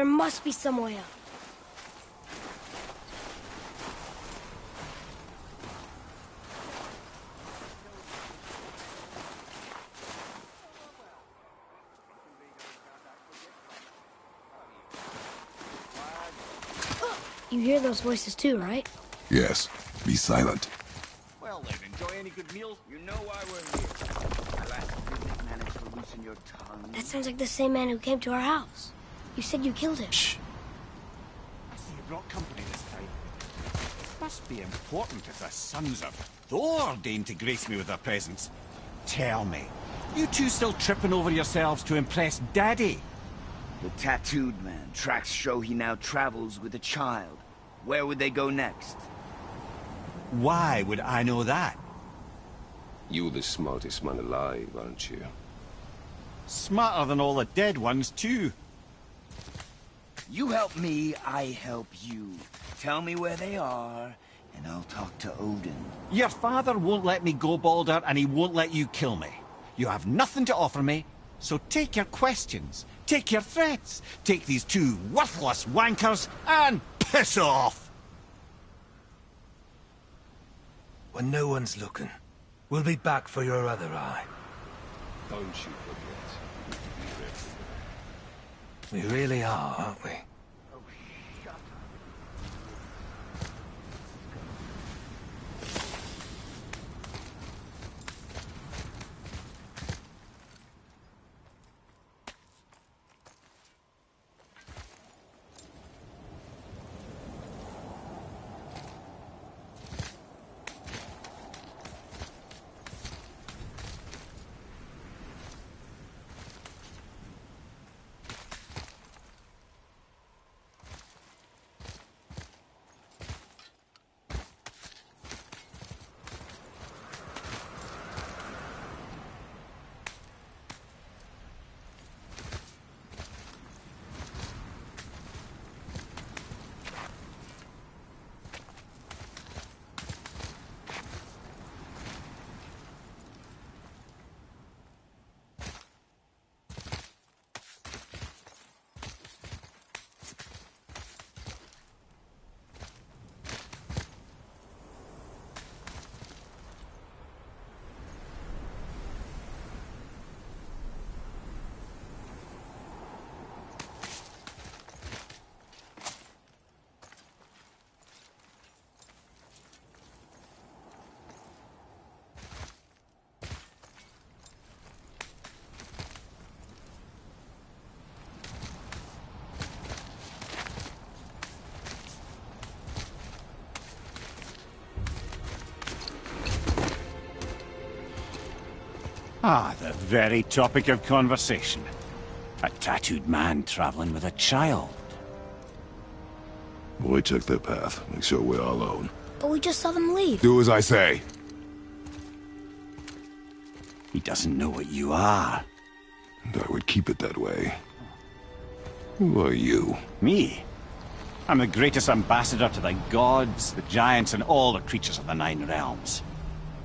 There must be some way up. You hear those voices too, right? Yes. Be silent. Well then, enjoy any good meals. You know why we're here. Alas, didn't manage to loosen your tongue. That sounds like the same man who came to our house. You said you killed him. Shh. I see you brought company this time. It must be important if the sons of Thor deign to grace me with their presence. Tell me, you two still tripping over yourselves to impress Daddy? The tattooed man. Tracks show he now travels with a child. Where would they go next? Why would I know that? You're the smartest man alive, aren't you? Smarter than all the dead ones, too. You help me, I help you. Tell me where they are, and I'll talk to Odin. Your father won't let me go, Baldur, and he won't let you kill me. You have nothing to offer me, so take your questions, take your threats, take these two worthless wankers, and piss off! When no one's looking, we'll be back for your other eye. Don't you forget. We really are, aren't we? Ah, the very topic of conversation. A tattooed man traveling with a child. We took their path. Make sure we're alone. But we just saw them leave. Do as I say. He doesn't know what you are. And I would keep it that way. Who are you? Me? I'm the greatest ambassador to the gods, the giants, and all the creatures of the Nine Realms.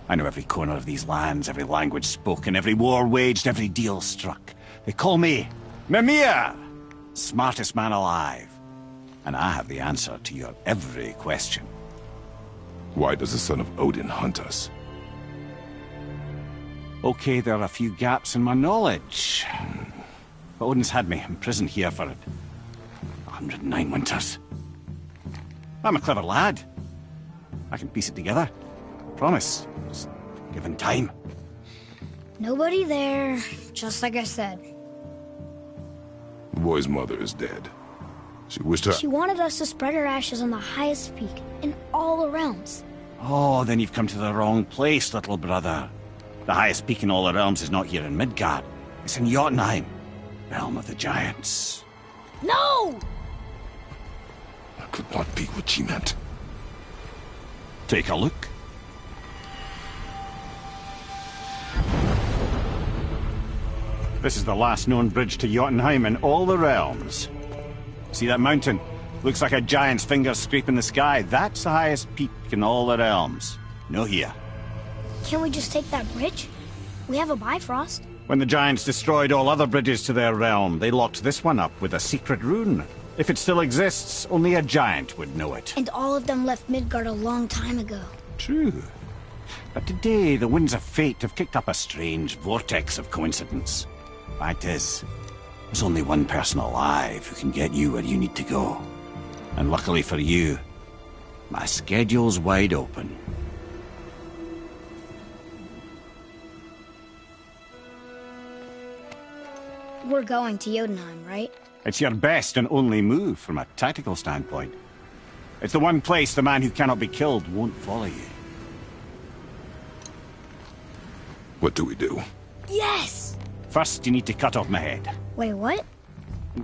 I know every corner of these lands, every language spoken, every war waged, every deal struck. They call me Mimir, smartest man alive. And I have the answer to your every question. Why does the son of Odin hunt us? Okay, there are a few gaps in my knowledge. But Odin's had me imprisoned here for 109 winters. I'm a clever lad. I can piece it together. Promise. Just given time. Nobody there, just like I said. The boy's mother is dead. She wished her... She wanted us to spread her ashes on the highest peak in all the realms. Oh, then you've come to the wrong place, little brother. The highest peak in all the realms is not here in Midgard. It's in Jotunheim, realm of the giants. No! That could not be what she meant. Take a look. This is the last known bridge to Jotunheim in all the realms. See that mountain? Looks like a giant's finger scraping the sky. That's the highest peak in all the realms. No here. Can't we just take that bridge? We have a Bifrost. When the giants destroyed all other bridges to their realm, they locked this one up with a secret rune. If it still exists, only a giant would know it. And all of them left Midgard a long time ago. True. But today, the winds of fate have kicked up a strange vortex of coincidence. Fact is, there's only one person alive who can get you where you need to go. And luckily for you, my schedule's wide open. We're going to Jotunheim, right? It's your best and only move from a tactical standpoint. It's the one place the man who cannot be killed won't follow you. What do we do? Yes! First, you need to cut off my head. Wait, what?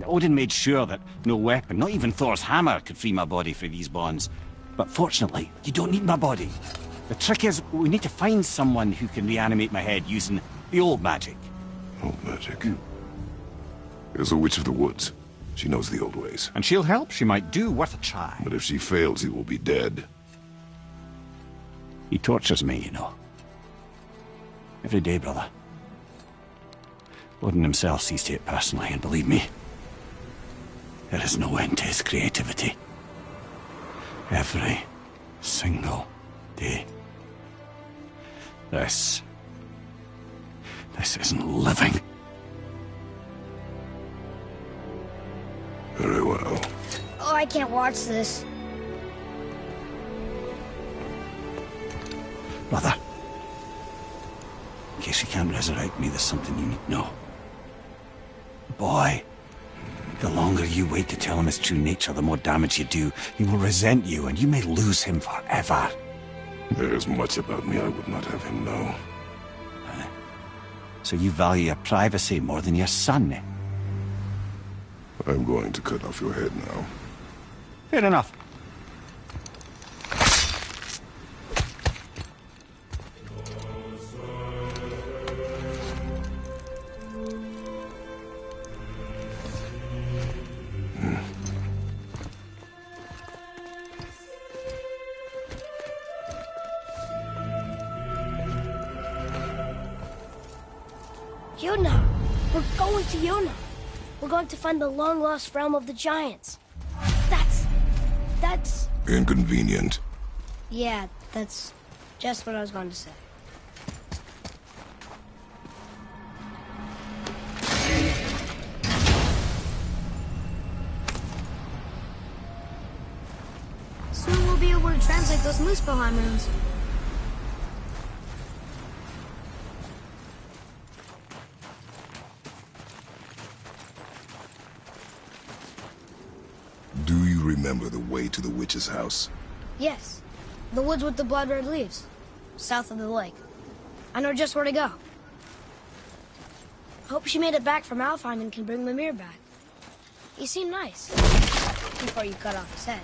Odin made sure that no weapon, not even Thor's hammer, could free my body from these bonds. But fortunately, you don't need my body. The trick is, we need to find someone who can reanimate my head using the old magic. Old magic. There's a witch of the woods. She knows the old ways. And she'll help. She might do worth a try. But if she fails, he will be dead. He tortures me, you know. Every day, brother. Odin himself sees to it personally, and believe me, there is no end to his creativity. Every single day. This isn't living. Very well. Oh, I can't watch this. Brother, in case you can't resurrect me, there's something you need to know. Boy, the longer you wait to tell him his true nature, the more damage you do. He will resent you, and you may lose him forever. There's much about me I would not have him know. So you value your privacy more than your son, eh? I'm going to cut off your head now. Fair enough. Jotunheim! We're going to Jotunheim! We're going to find the long-lost realm of the giants. That's... Inconvenient. Yeah, that's just what I was going to say. Soon we'll be able to translate those Muspelheim runes. Do you remember the way to the witch's house? Yes. The woods with the blood-red leaves. South of the lake. I know just where to go. Hope she made it back from Alfheim and can bring Mimir back. He seemed nice. Before you cut off his head.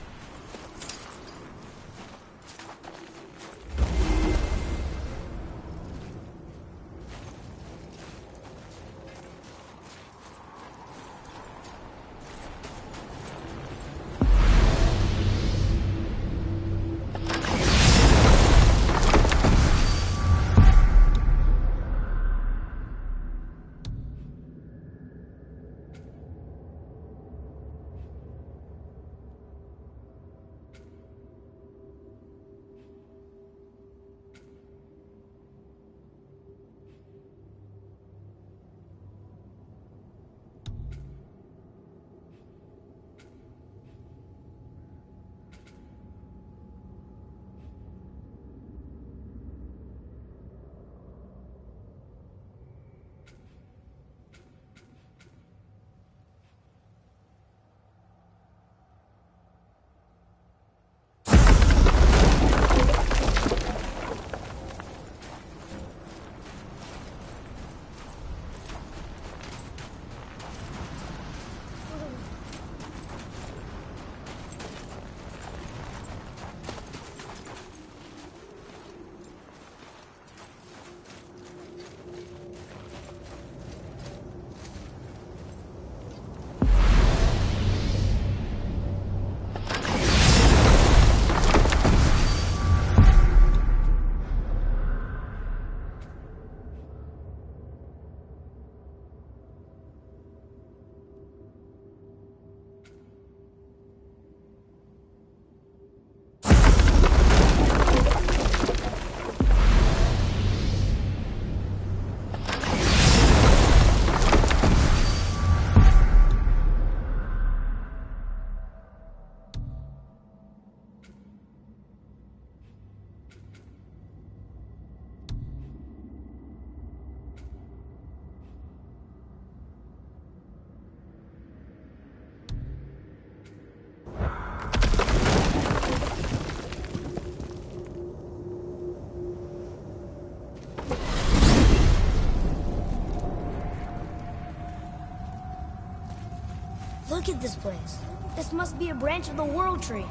Look at this place. This must be a branch of the World Tree.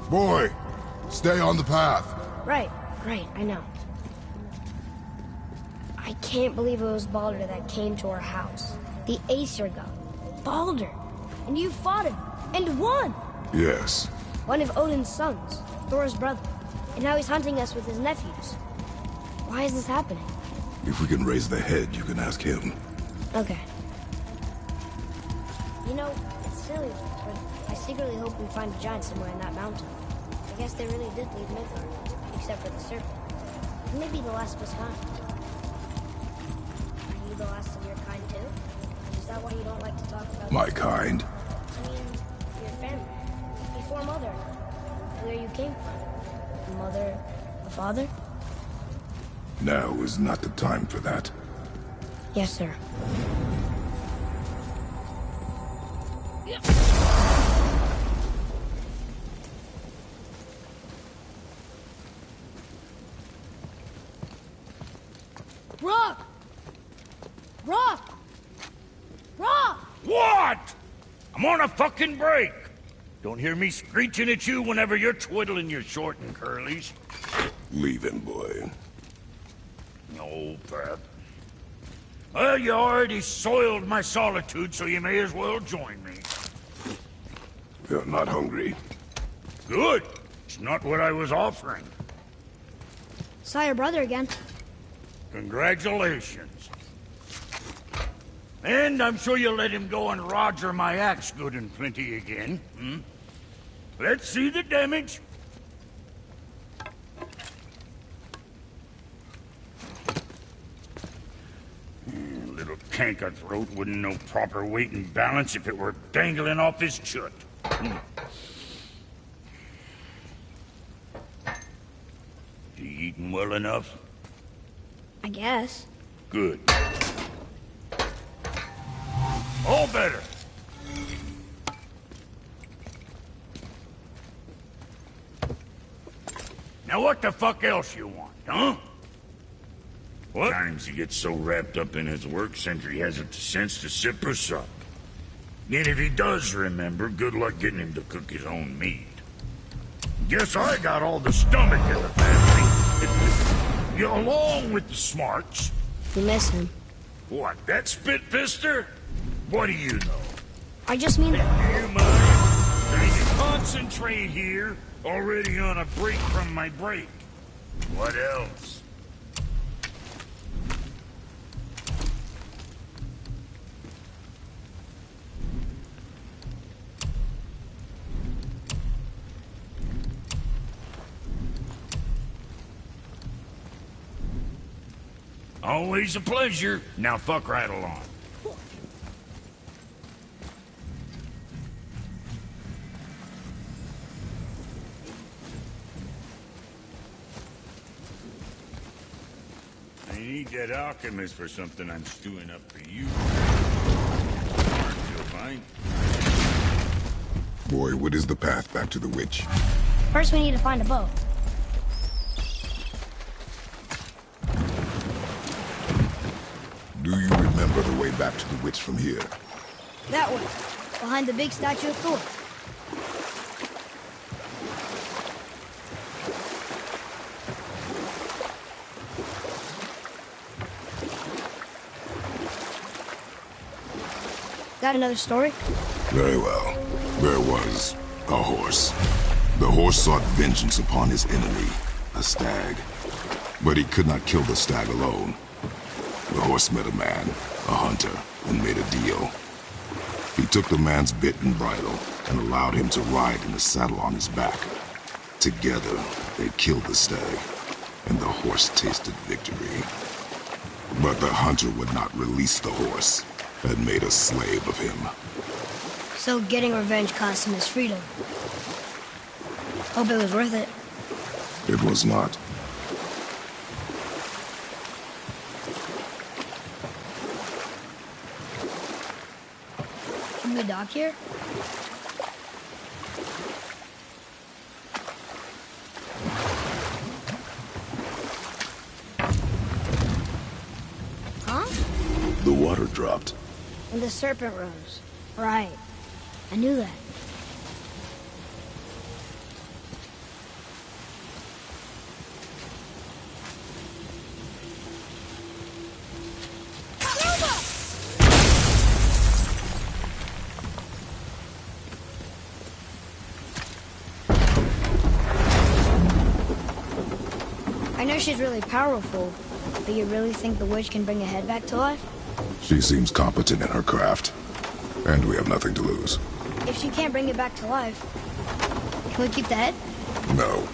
Boy, stay on the path. Right, I know. I can't believe it was Baldur that came to our house. The Aesir god. Baldur! And you fought him, and won! Yes. One of Odin's sons, Thor's brother. And now he's hunting us with his nephews. Why is this happening? If we can raise the head, you can ask him. Okay. You know, it's silly, but I secretly hope we find a giant somewhere in that mountain. I guess they really did leave Midgard, except for the serpent. He may be the last of his kind. Are you the last of your kind, too? Is that why you don't like to talk about... My kind? I mean, your family. Before Mother. Where you came from. A mother, a father? Now is not the time for that. Yes, sir. Rock! Rock! Rock! What? I'm on a fucking break. Don't hear me screeching at you whenever you're twiddling your short and curlies. Leave him, boy. No, Pep. Well, you already soiled my solitude, so you may as well join me. You're not hungry. Good. It's not what I was offering. Saw your brother again. Congratulations. And I'm sure you'll let him go and roger my axe good and plenty again, hmm? Let's see the damage. Little canker throat wouldn't know proper weight and balance if it were dangling off his chut. You eating well enough? I guess. Good. All better. Now what the fuck else you want, huh? What? Times he gets so wrapped up in his work, Sentry hasn't the sense to sip or sup. And if he does remember, good luck getting him to cook his own meat. Guess I got all the stomach in the family. You along with the smarts. You miss him. What, that spit-fister? What do you know? I just mean... You mind? Trying to concentrate here. Already on a break from my break. What else? Always a pleasure. Now fuck right along. I need that alchemist for something I'm stewing up for you. Feel fine? Boy, what is the path back to the witch? First we need to find a bow. Do you remember the way back to the witch from here? That way. Behind the big statue of Thor. Got another story? Very well. There was a horse. The horse sought vengeance upon his enemy, a stag. But he could not kill the stag alone. The horse met a man, a hunter, and made a deal. He took the man's bit and bridle and allowed him to ride in the saddle on his back. Together, they killed the stag, and the horse tasted victory. But the hunter would not release the horse and made a slave of him. So getting revenge cost him his freedom. Hope it was worth it. It was not. Can we dock here? Huh? The water dropped. And the serpent rose. Right. I knew that. I know she's really powerful, but you really think the witch can bring a head back to life? She seems competent in her craft, and we have nothing to lose. If she can't bring it back to life, can we keep the head? No.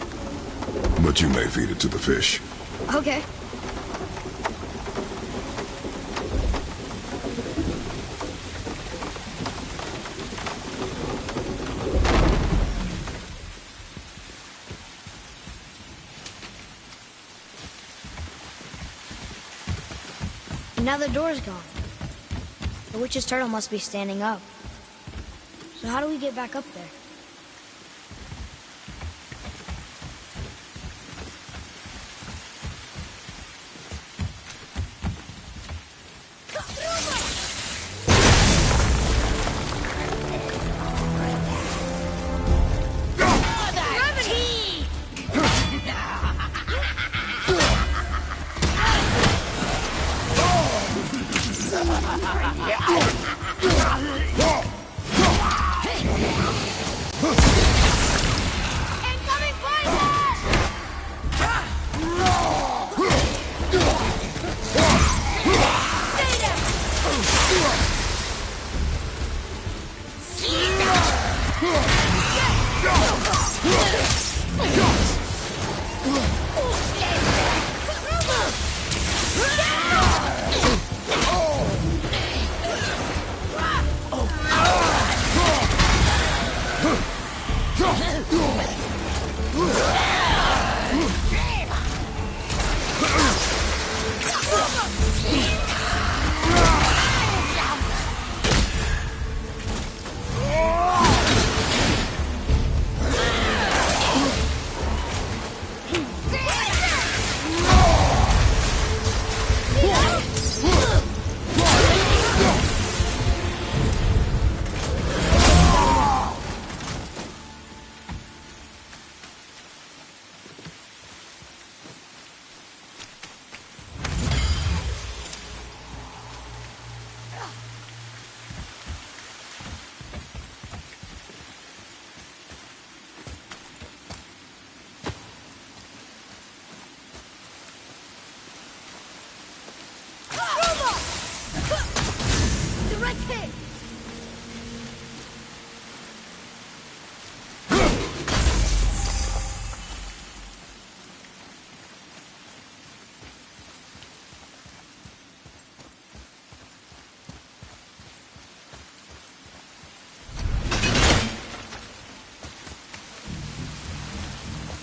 But you may feed it to the fish. Okay. Now the door's gone. The witch's turtle must be standing up. So how do we get back up there?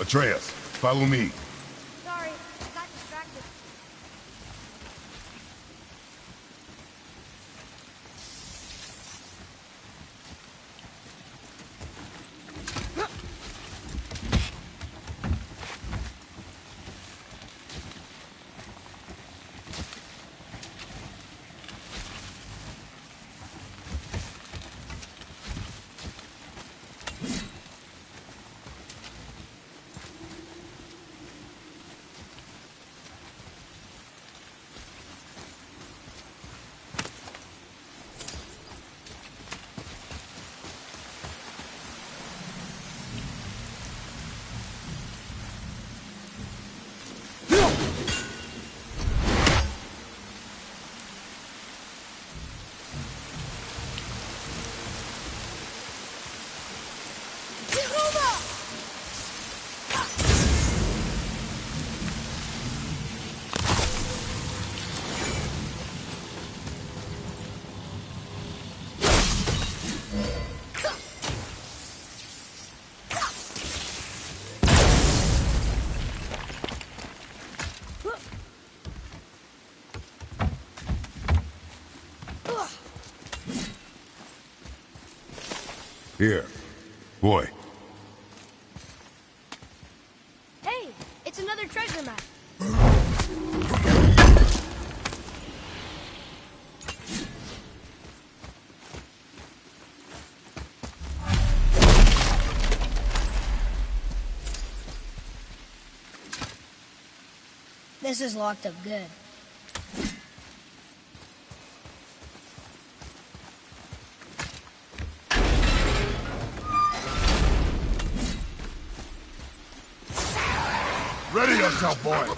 Atreus, follow me. Sorry, I got distracted. Here. Boy. Hey, it's another treasure map. This is locked up good. Ready yourself, boy!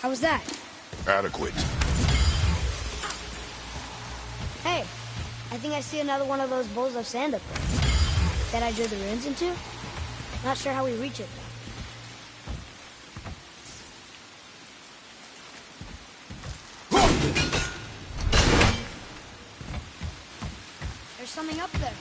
How was that? Adequate. Hey, I think I see another one of those bowls of sand up there. That I drew the runes into? Not sure how we reach it, though. There's something up there.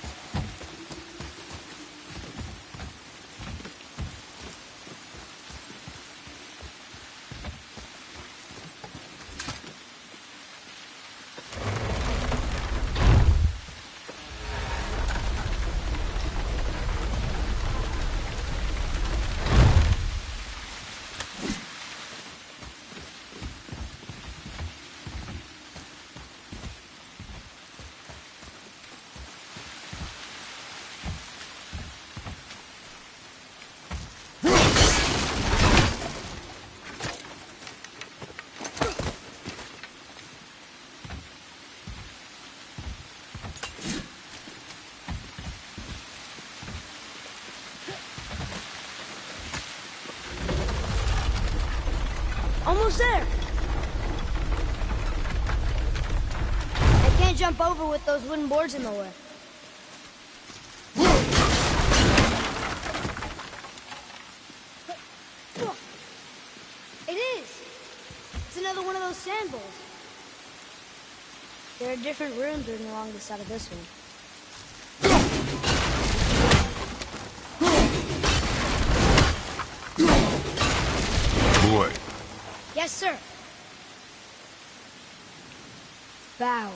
Almost there. I can't jump over with those wooden boards in the way. It is. It's another one of those sand bowls. There are different runes written along the side of this one. Boy. Yes, sir. Bow.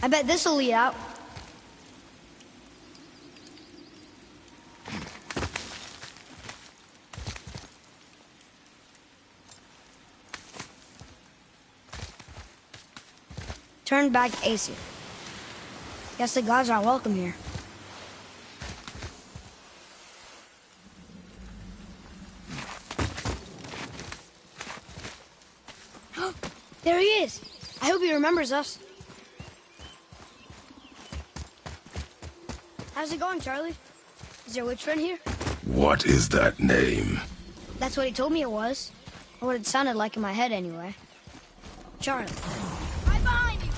I bet this'll lead out. Turn back to Aesir. Guess the gods are welcome here. There he is. I hope he remembers us. How's it going, Charlie? Is your witch friend here? What is that name? That's what he told me it was. Or what it sounded like in my head, anyway. Charlie. Right behind you!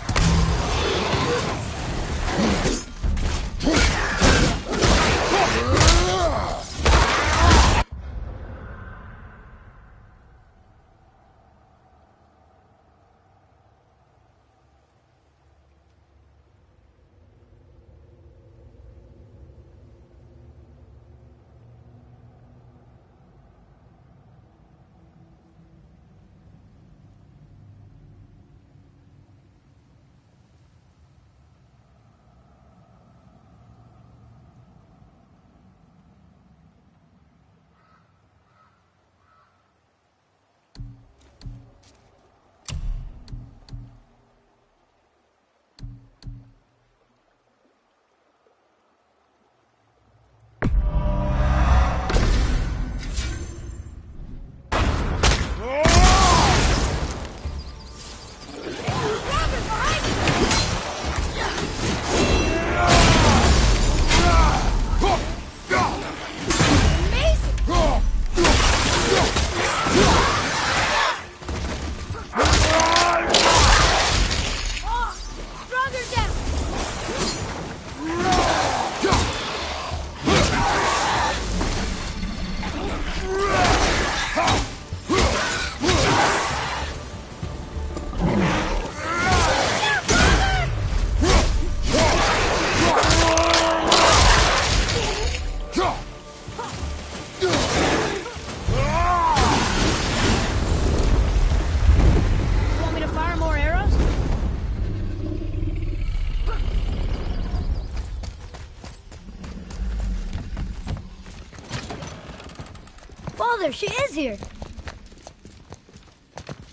Father, she is here.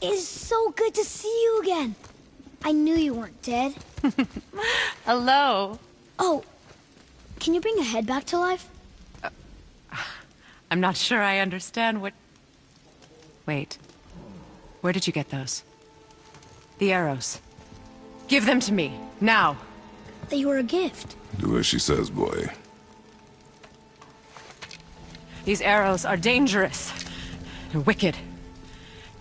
It is so good to see you again. I knew you weren't dead. Hello. Oh, can you bring a head back to life? I'm not sure I understand what... Wait. Where did you get those? The arrows. Give them to me, now. They were a gift. Do as she says, boy. These arrows are dangerous. They're wicked.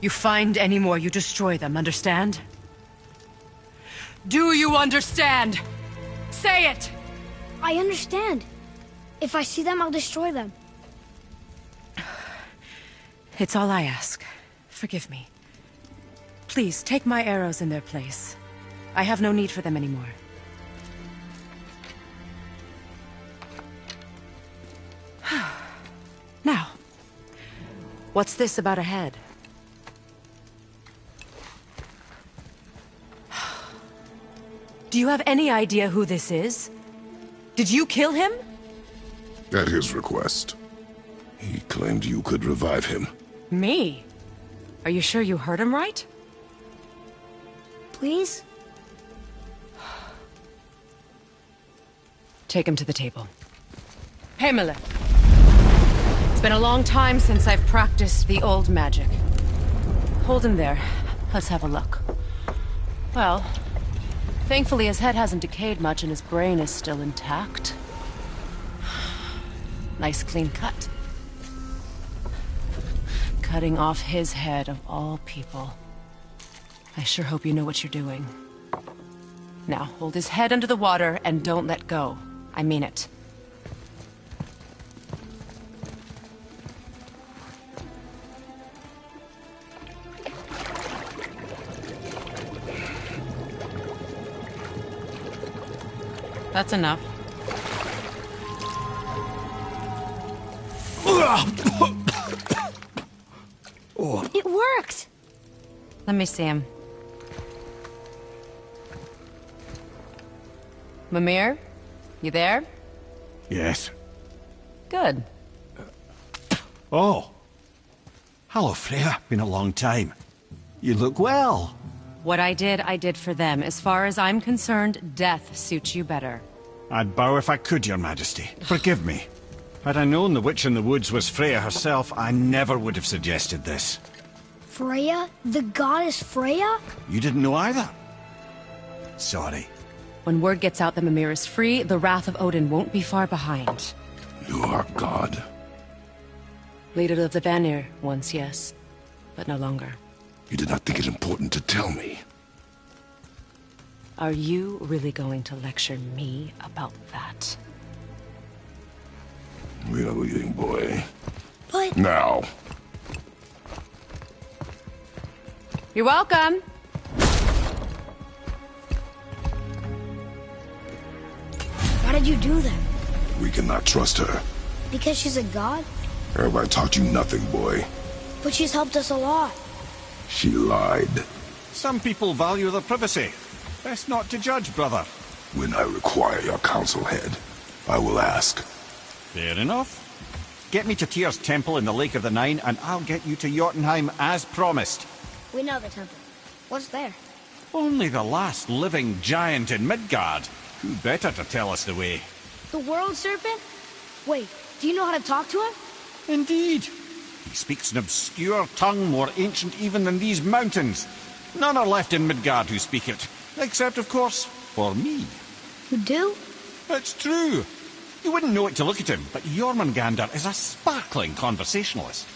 You find any more, you destroy them, understand? Do you understand? Say it! I understand. If I see them, I'll destroy them. It's all I ask. Forgive me. Please, take my arrows in their place. I have no need for them anymore. Now, what's this about a head? Do you have any idea who this is? Did you kill him? At his request. He claimed you could revive him. Me? Are you sure you heard him right? Please? Take him to the table. Pamela. It's been a long time since I've practiced the old magic. Hold him there. Let's have a look. Well, thankfully his head hasn't decayed much and his brain is still intact. Nice clean cut. Cutting off his head of all people. I sure hope you know what you're doing. Now, hold his head under the water and don't let go. I mean it. That's enough. It worked! Let me see him. Mimir? You there? Yes. Good. Oh. Hello, Freya. Been a long time. You look well. What I did for them. As far as I'm concerned, death suits you better. I'd bow if I could, Your Majesty. Forgive me. Had I known the witch in the woods was Freya herself, I never would have suggested this. Freya? The goddess Freya? You didn't know either? Sorry. When word gets out that Mimir is free, the wrath of Odin won't be far behind. You are God. Leader of the Vanir, once, yes. But no longer. You did not think it important to tell me. Are you really going to lecture me about that? We are leaving, boy. But... Now. You're welcome! Why did you do that? We cannot trust her. Because she's a god? Have I taught you nothing, boy? But she's helped us a lot. She lied. Some people value their privacy. Best not to judge, brother. When I require your counsel, head, I will ask. Fair enough. Get me to Tyr's temple in the Lake of the Nine, and I'll get you to Jotunheim as promised. We know the temple. What's there? Only the last living giant in Midgard. Who better to tell us the way? The world serpent? Wait, do you know how to talk to him? Indeed. He speaks an obscure tongue more ancient even than these mountains. None are left in Midgard who speak it. Except, of course, for me. You do? It's true. You wouldn't know it to look at him, but Jormungandr is a sparkling conversationalist.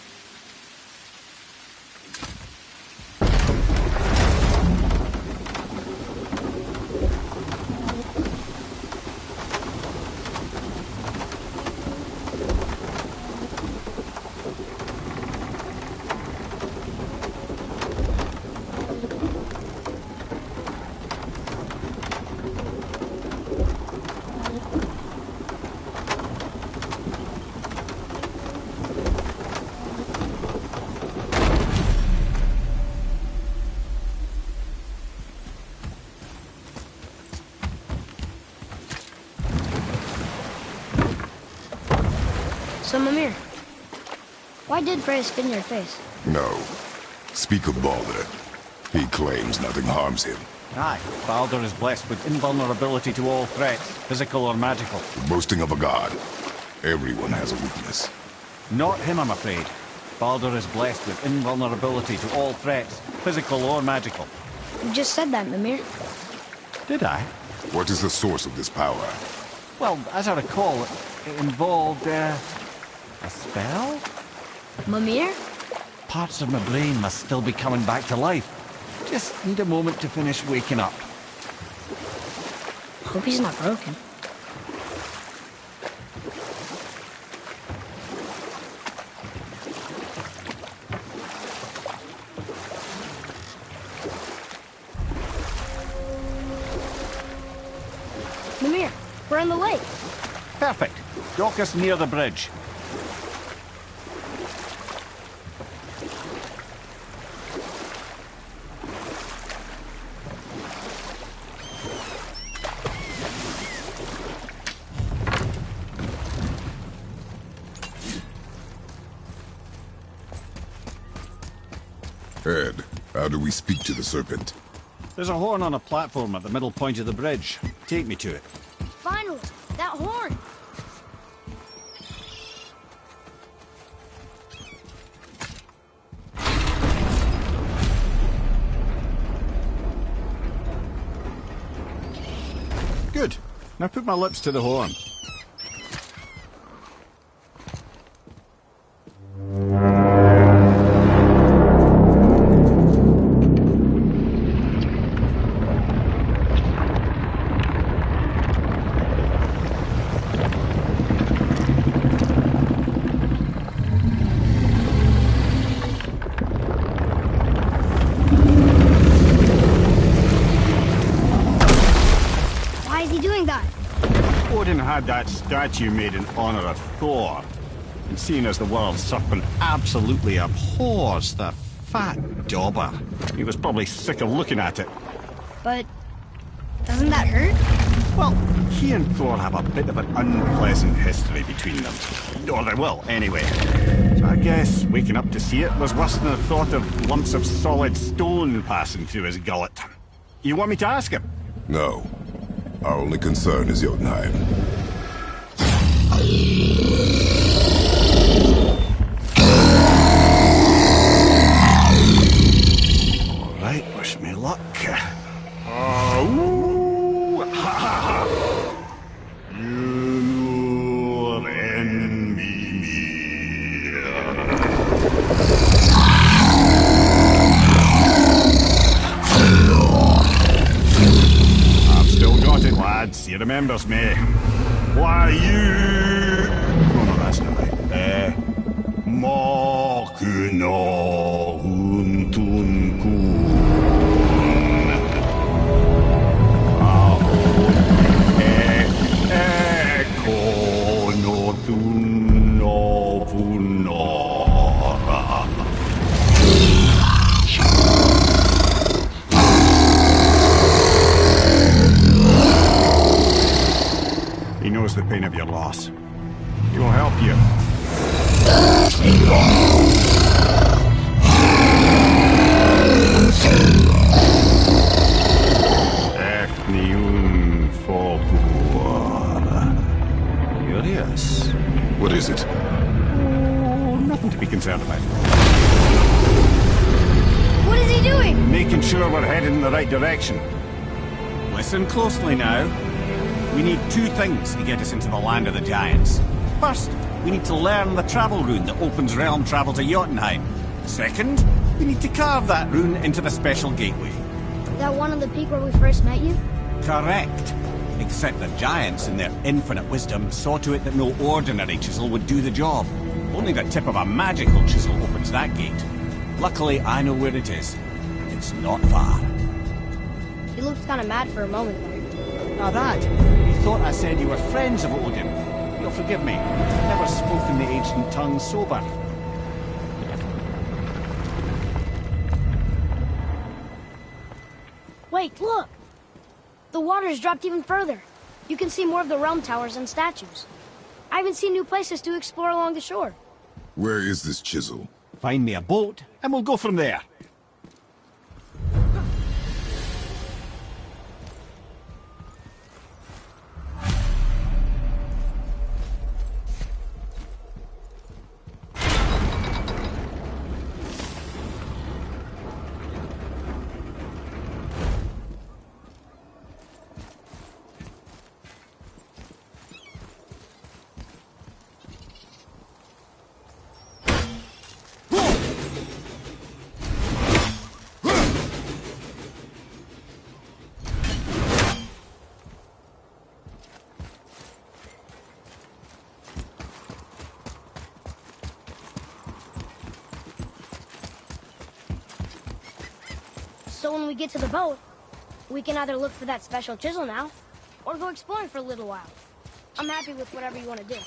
So, Mimir, why did Freya spin your face? No. Speak of Baldur. He claims nothing harms him. Aye, Baldur is blessed with invulnerability to all threats, physical or magical. The boasting of a god. Everyone has a weakness. Not him, I'm afraid. Baldur is blessed with invulnerability to all threats, physical or magical. You just said that, Mimir. Did I? What is the source of this power? Well, as I recall, it involved, a spell? Mimir? Parts of my brain must still be coming back to life. Just need a moment to finish waking up. Hope he's not broken. Mimir, we're on the lake. Perfect. Dock us near the bridge. Ed, how do we speak to the serpent? There's a horn on a platform at the middle point of the bridge. Take me to it. Finally, that horn. Good. Now put my lips to the horn. Why is he doing that? Odin had that statue made in honor of Thor. And seeing as the world serpent absolutely abhors the fat dauber, he was probably sick of looking at it. But doesn't that hurt? Well, he and Thor have a bit of an unpleasant history between them. Or they will, anyway. So I guess waking up to see it was worse than the thought of lumps of solid stone passing through his gullet. You want me to ask him? No. Our only concern is Jotunheim. luck. Ooh, ha, ha, ha. You'll envy me. I've still got it, lads. He remembers me. Why, you... Oh, no, that's not right. Makuna huntun kun. Ahon ekonotun novunora. He knows the pain of your loss. He will help you. Ethnium Folklore. Curious. What is it? Oh, nothing to be concerned about. What is he doing? Making sure we're headed in the right direction. Listen closely now. We need two things to get us into the land of the giants. First, we need to learn the travel rune that opens realm travel to Jotunheim. Second, we need to carve that rune into the special gateway. That one on the peak where we first met you? Correct. Except the giants, in their infinite wisdom, saw to it that no ordinary chisel would do the job. Only the tip of a magical chisel opens that gate. Luckily, I know where it is. And it's not far. You looked kind of mad for a moment there. Now that, you thought I said you were friends of Odin. You'll forgive me. Never spoken the ancient tongue sober. Wait, look! The water's dropped even further. You can see more of the realm towers and statues. I even see new places to explore along the shore. Where is this chisel? Find me a boat, and we'll go from there. So when we get to the boat, we can either look for that special chisel now, or go exploring for a little while. I'm happy with whatever you want to do.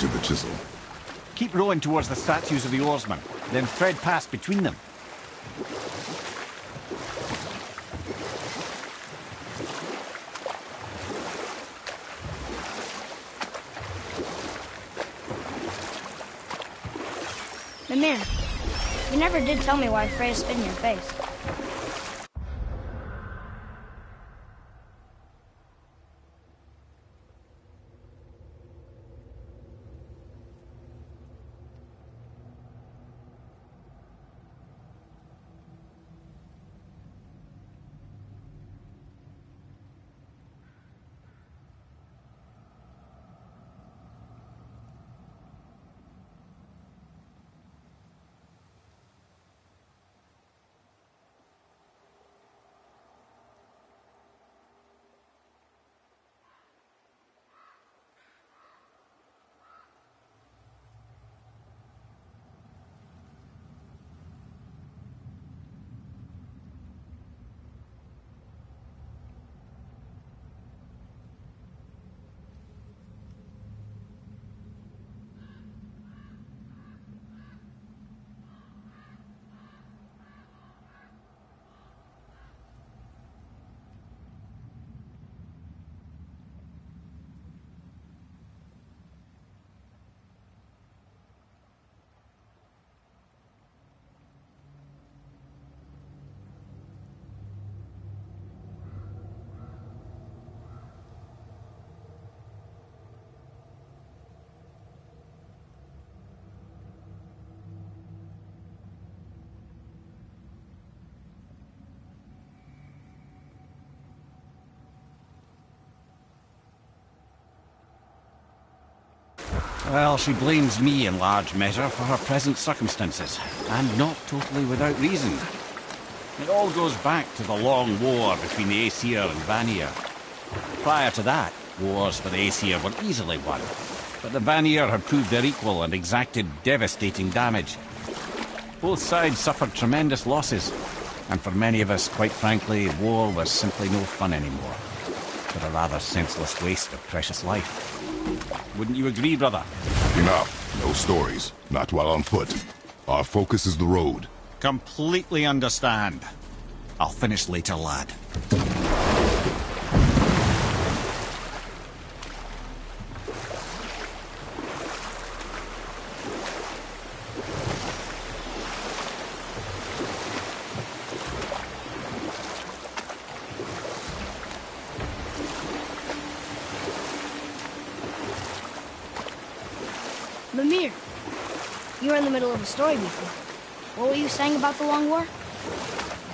to the chisel. Keep rowing towards the statues of the oarsmen, then thread past between them. Mimir, you never did tell me why Freya spit in your face. Well, she blames me in large measure for her present circumstances, and not totally without reason. It all goes back to the long war between the Aesir and Vanir. Prior to that, wars for the Aesir were easily won, but the Vanir had proved their equal and exacted devastating damage. Both sides suffered tremendous losses, and for many of us, quite frankly, war was simply no fun anymore, but a rather senseless waste of precious life. Wouldn't you agree, brother? Enough. No stories. Not while on foot. Our focus is the road. Completely understand. I'll finish later, lad. Mimir, you were in the middle of a story before. What were you saying about the Long War?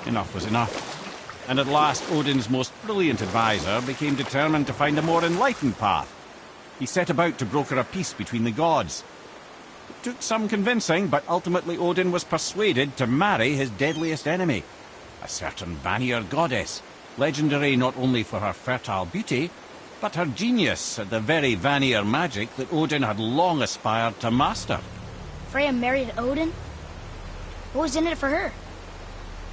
Enough was enough. And at last, Odin's most brilliant advisor became determined to find a more enlightened path. He set about to broker a peace between the gods. It took some convincing, but ultimately Odin was persuaded to marry his deadliest enemy, a certain Vanir goddess, legendary not only for her fertile beauty, but her genius at the very Vanir magic that Odin had long aspired to master. Freya married Odin? What was in it for her?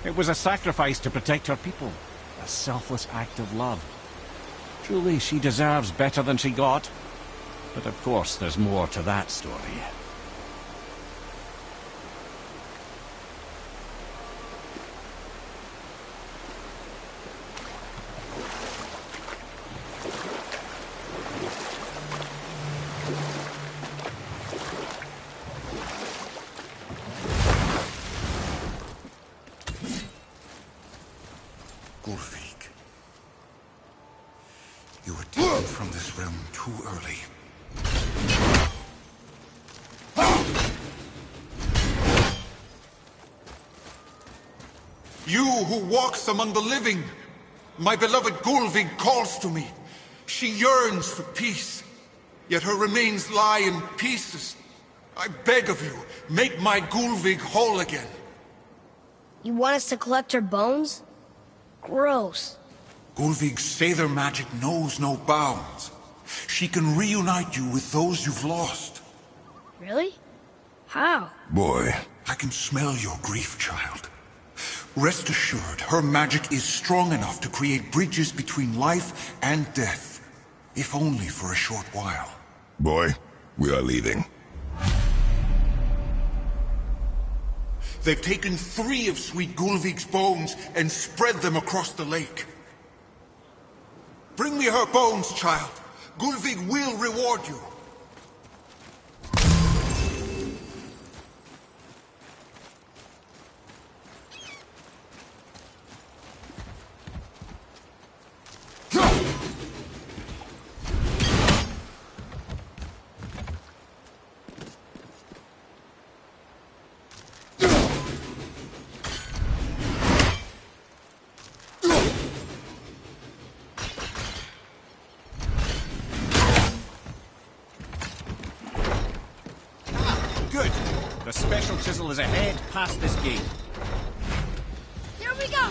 It was a sacrifice to protect her people, a selfless act of love. Truly, she deserves better than she got. But of course, there's more to that story. Gulfig, you were taken from this realm too early. You who walks among the living, my beloved Gulfig calls to me. She yearns for peace, yet her remains lie in pieces. I beg of you, make my Gulfig whole again. You want us to collect her bones? Gross. Gulfig's Seidr magic knows no bounds. She can reunite you with those you've lost. Really? How? Boy. I can smell your grief, child. Rest assured, her magic is strong enough to create bridges between life and death, if only for a short while. Boy, We are leaving. They've taken 3 of Sweet Gulvig's bones and spread them across the lake. Bring me her bones, child. Gulvig will reward you. Good. The special chisel is ahead, past this gate. Here we go!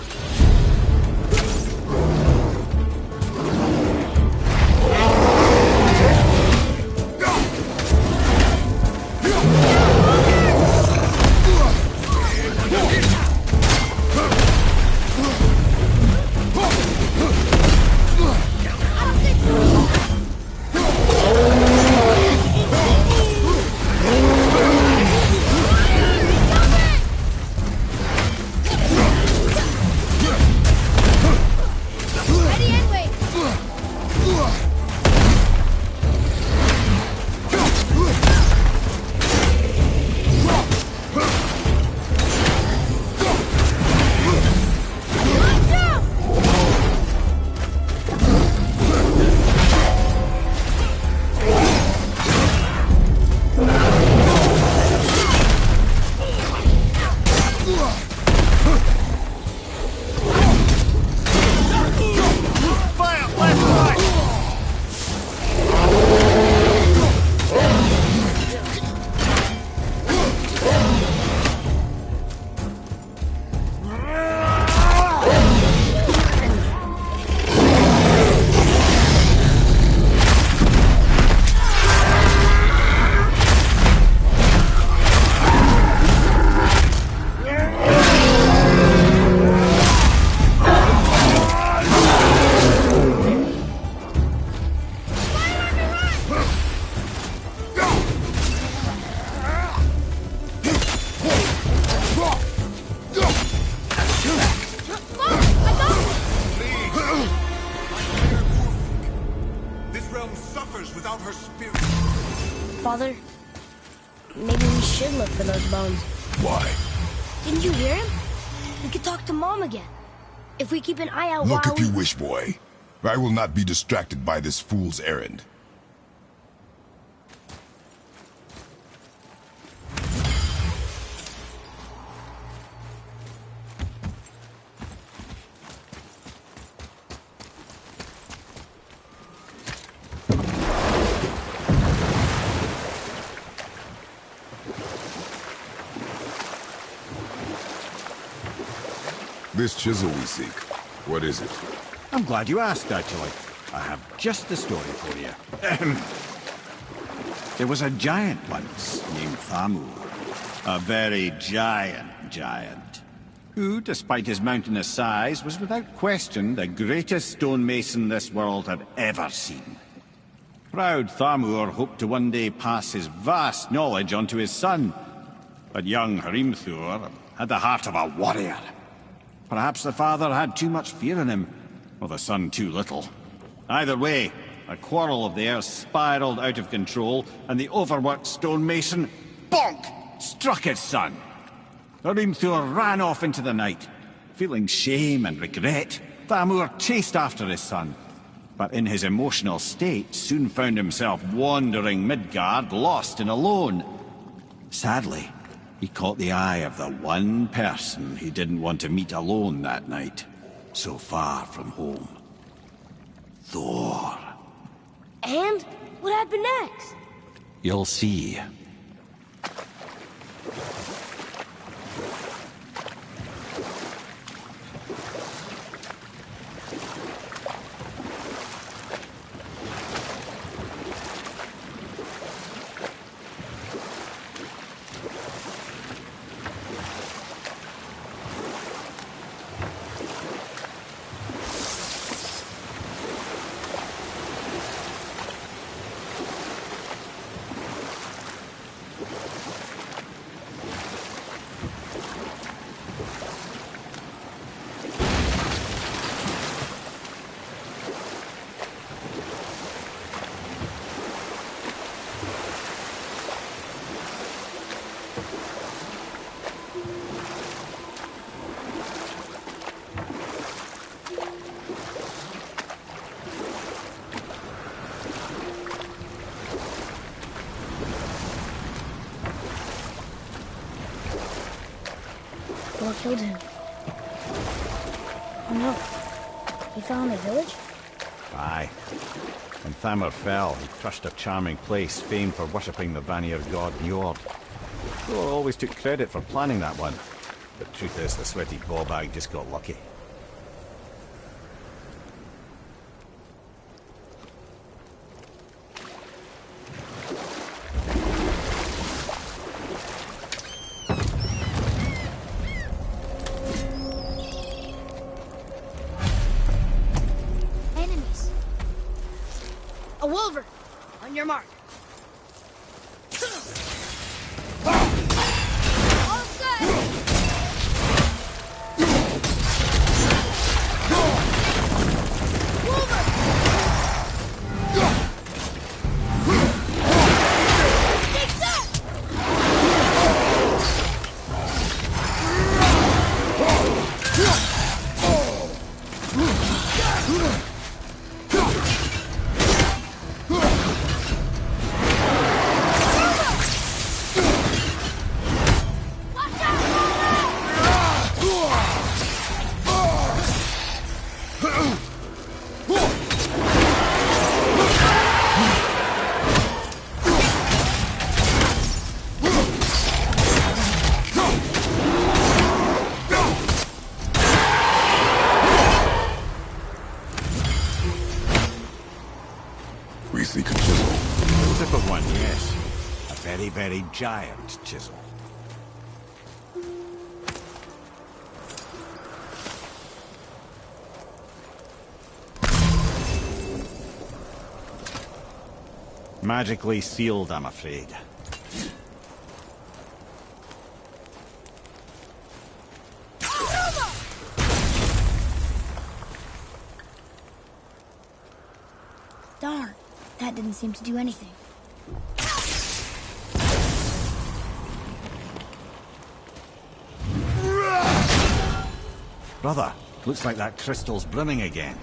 Father, maybe we should look for those bones. Why? Didn't you hear him? We could talk to Mom again. If we keep an eye out Look while if you wish, boy. I will not be distracted by this fool's errand. This chisel we seek, what is it? I'm glad you asked, actually. I have just the story for you. There was a giant once named Thamur. A very giant, who, despite his mountainous size, was without question the greatest stonemason this world had ever seen. Proud Thamur hoped to one day pass his vast knowledge on to his son. But young Hrimthur had the heart of a warrior. Perhaps the father had too much fear in him, or the son too little. Either way, a quarrel of theirs spiraled out of control, and the overworked stonemason, bonk, struck his son. Hrimthur ran off into the night. Feeling shame and regret, Thamur chased after his son. But in his emotional state, soon found himself wandering Midgard, lost and alone. Sadly, he caught the eye of the one person he didn't want to meet alone that night, so far from home. Thor. And? What happened next? You'll see. killed him. Oh no. He fell in the village? Aye. When Thamur fell, he crushed a charming place famed for worshipping the Vanir god Njord. Thor always took credit for planning that one. The truth is, the sweaty ballbag just got lucky. Enemies. A wolver! On your mark. All set! We seek a chisel. Tip of one, yes. A very, very giant chisel. Magically sealed, I'm afraid. Darn, that didn't seem to do anything. Brother, looks like that crystal's brimming again.